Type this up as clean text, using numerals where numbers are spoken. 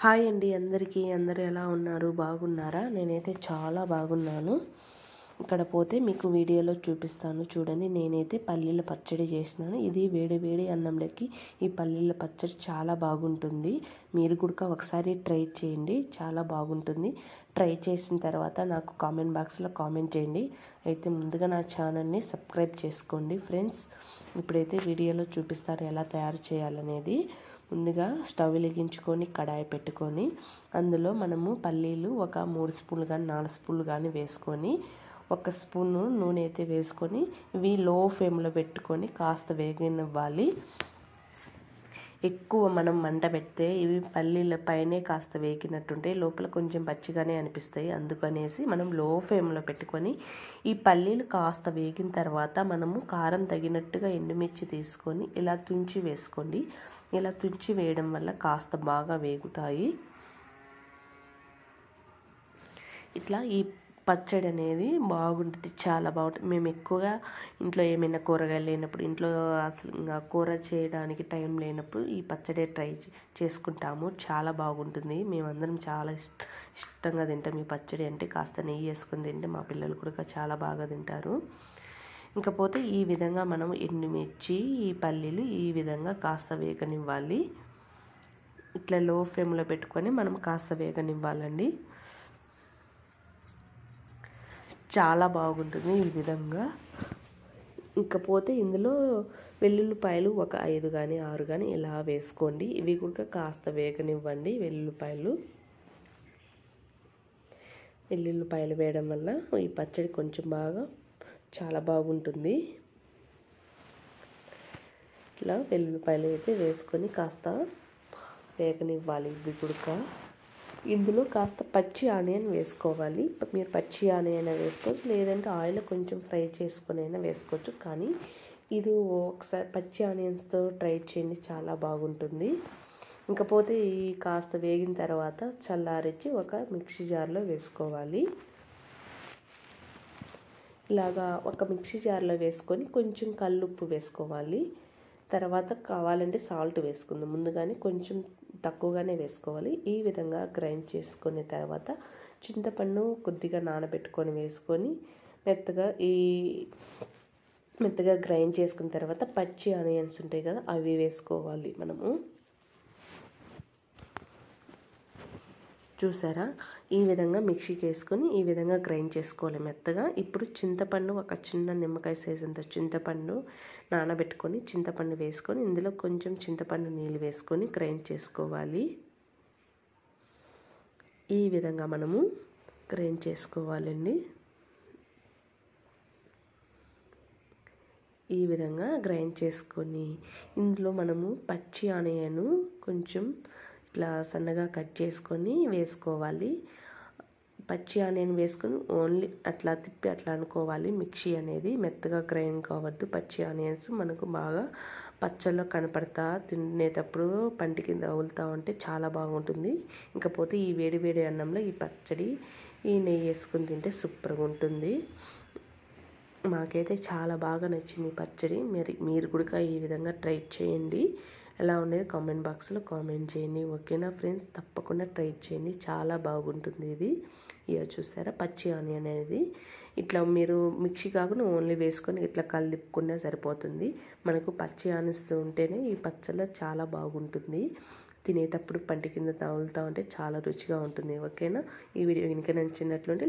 Hi అండి అందరికీ. అందరూ ఎలా ఉన్నారు? బాగున్నారా? నేనైతే చాలా బాగున్నాను. ఇక్కడ పోతే మీకు వీడియోలో చూపిస్తాను చూడండి. నేనైతే పల్లీల పచ్చడి చేసినాను. ఇది వేడి వేడి అన్నంలోకి ఈ పల్లీల పచ్చడి చాలా బాగుంటుంది. మీరు కూడా ఒకసారి ట్రై చేయండి, చాలా బాగుంటుంది. ట్రై చేసిన తర్వాత నాకు కామెంట్ బాక్స్లో కామెంట్ చేయండి. అయితే ముందుగా నా ఛానల్ని సబ్స్క్రైబ్ చేసుకోండి ఫ్రెండ్స్. ఇప్పుడైతే వీడియోలో చూపిస్తాను ఎలా తయారు చేయాలనేది. ముందుగా స్టవ్ వెలిగించుకొని కడాయి పెట్టుకొని అందులో మనము పల్లీలు ఒక 3 స్పూన్లు కానీ 4 స్పూన్లు కానీ వేసుకొని 1 స్పూను నూనె అయితే వేసుకొని ఇవి లో ఫ్లేమ్లో పెట్టుకొని కాస్త వేగనివ్వాలి. ఎక్కువ మనం మంట పెడితే ఇవి పల్లీల పైనే కాస్త వేగినట్టుంటే లోపల కొంచెం పచ్చిగానే అనిపిస్తాయి. అందుకనేసి మనం లో ఫ్లేమ్లో పెట్టుకొని ఈ పల్లీలు కాస్త వేగిన తర్వాత మనము కారం తగినట్టుగా ఎండుమిర్చి తీసుకొని ఇలా తుంచి వేసుకోండి. ఇలా తుంచి వేయడం వల్ల కాస్త బాగా వేగుతాయి. ఇట్లా ఈ పచ్చడి అనేది బాగుంటుంది, చాలా బాగుంటుంది. మేము ఎక్కువగా ఇంట్లో ఏమైనా కూరగాయలు లేనప్పుడు, ఇంట్లో అసలు ఇంకా కూర చేయడానికి టైం లేనప్పుడు ఈ పచ్చడి ట్రై చేసుకుంటాము. చాలా బాగుంటుంది. మేమందరం చాలా ఇష్టంగా తింటాం ఈ పచ్చడి. అంటే కాస్త నెయ్యి వేసుకొని తింటే మా పిల్లలు కూడా చాలా బాగా తింటారు. ఇంకపోతే ఈ విధంగా మనం ఎండుమిర్చి ఈ పల్లీలు ఈ విధంగా కాస్త వేగనివ్వాలి. ఇట్లా లో ఫ్లేమ్లో పెట్టుకొని మనం కాస్త వేగనివ్వాలండి. చాలా బాగుంటుంది ఈ విధంగా. ఇంకపోతే ఇందులో వెల్లుల్లిపాయలు ఒక 5 కానీ 6 కానీ ఇలా వేసుకోండి. ఇవి కూడా కాస్త వేగనివ్వండి. వెల్లుల్లిపాయలు వేయడం వల్ల ఈ పచ్చడి కొంచెం బాగా చాలా బాగుంటుంది. ఇట్లా వెల్లుల్లిపాయలు అయితే వేసుకొని కాస్త వేగనివ్వాలి. ఇవి కూడా ఇందులో కాస్త పచ్చి ఆనియన్ వేసుకోవాలి. మీరు పచ్చి ఆనియన్ వేసుకోవచ్చు, లేదంటే ఆయిల్ కొంచెం ఫ్రై చేసుకొని అయినా వేసుకోవచ్చు. కానీ ఇది ఒకసారి పచ్చి ఆనియన్స్తో ట్రై చేయండి, చాలా బాగుంటుంది. ఇంకపోతే ఈ కాస్త వేగిన తర్వాత చల్లారించి ఒక మిక్సీ జార్లో వేసుకోవాలి. ఇలాగా ఒక మిక్సీ జార్లో వేసుకొని కొంచెం కల్లుప్పు వేసుకోవాలి. తర్వాత కావాలంటే సాల్ట్ వేసుకుందాం. ముందుగానే కొంచెం తక్కువగానే వేసుకోవాలి. ఈ విధంగా గ్రైండ్ చేసుకున్న తర్వాత చింతపండు కొద్దిగా నానబెట్టుకొని వేసుకొని మెత్తగా గ్రైండ్ చేసుకున్న తర్వాత పచ్చి ఆనియన్స్ ఉంటాయి కదా, అవి వేసుకోవాలి మనము. చూసారా? ఈ విధంగా మిక్సీకి వేసుకొని ఈ విధంగా గ్రైండ్ చేసుకోవాలి మెత్తగా. ఇప్పుడు చింతపండు ఒక చిన్న నిమ్మకాయ సైజంత చింతపండు నానబెట్టుకొని చింతపండు వేసుకొని ఇందులో కొంచెం చింతపండు నీళ్ళు వేసుకొని గ్రైండ్ చేసుకోవాలి. ఈ విధంగా మనము గ్రైండ్ చేసుకోవాలండి. ఈ విధంగా గ్రైండ్ చేసుకొని ఇందులో మనము పచ్చి ఆనియన్ కొంచెం ఇట్లా సన్నగా కట్ చేసుకొని వేసుకోవాలి. పచ్చి ఆనియన్ వేసుకొని ఓన్లీ అట్లా తిప్పి అట్లా అనుకోవాలి. మిక్సీ అనేది మెత్తగా గ్రైండ్ కావద్దు. పచ్చి ఆనియన్స్ మనకు బాగా పచ్చళ్ళలో కనపడతా తినేటప్పుడు పంటి కింద తగులుతూ ఉంటే చాలా బాగుంటుంది. ఇంకపోతే ఈ వేడి వేడి అన్నంలో ఈ పచ్చడి ఈ నెయ్యి వేసుకొని తింటే సూపర్గా ఉంటుంది. మాకైతే చాలా బాగా నచ్చింది పచ్చడి. మీరు కూడా ఈ విధంగా ట్రై చేయండి. ఎలా ఉండేది కామెంట్ బాక్స్లో కామెంట్ చేయండి. ఓకేనా ఫ్రెండ్స్? తప్పకుండా ట్రై చేయండి, చాలా బాగుంటుంది ఇది. ఇక చూసారా, పచ్చి ఆనియన్ అనేది ఇట్లా మీరు మిక్సీ కాకుండా ఓన్లీ వేసుకొని ఇట్లా కలిపుకున్నా సరిపోతుంది. మనకు పచ్చి ఆనియన్స్ ఉంటేనే ఈ పచ్చళ్ళలో చాలా బాగుంటుంది. తినేటప్పుడు పంటి కింద తగులుతూ ఉంటే చాలా రుచిగా ఉంటుంది. ఓకేనా? ఈ వీడియో కనుక నచ్చినట్లుంటే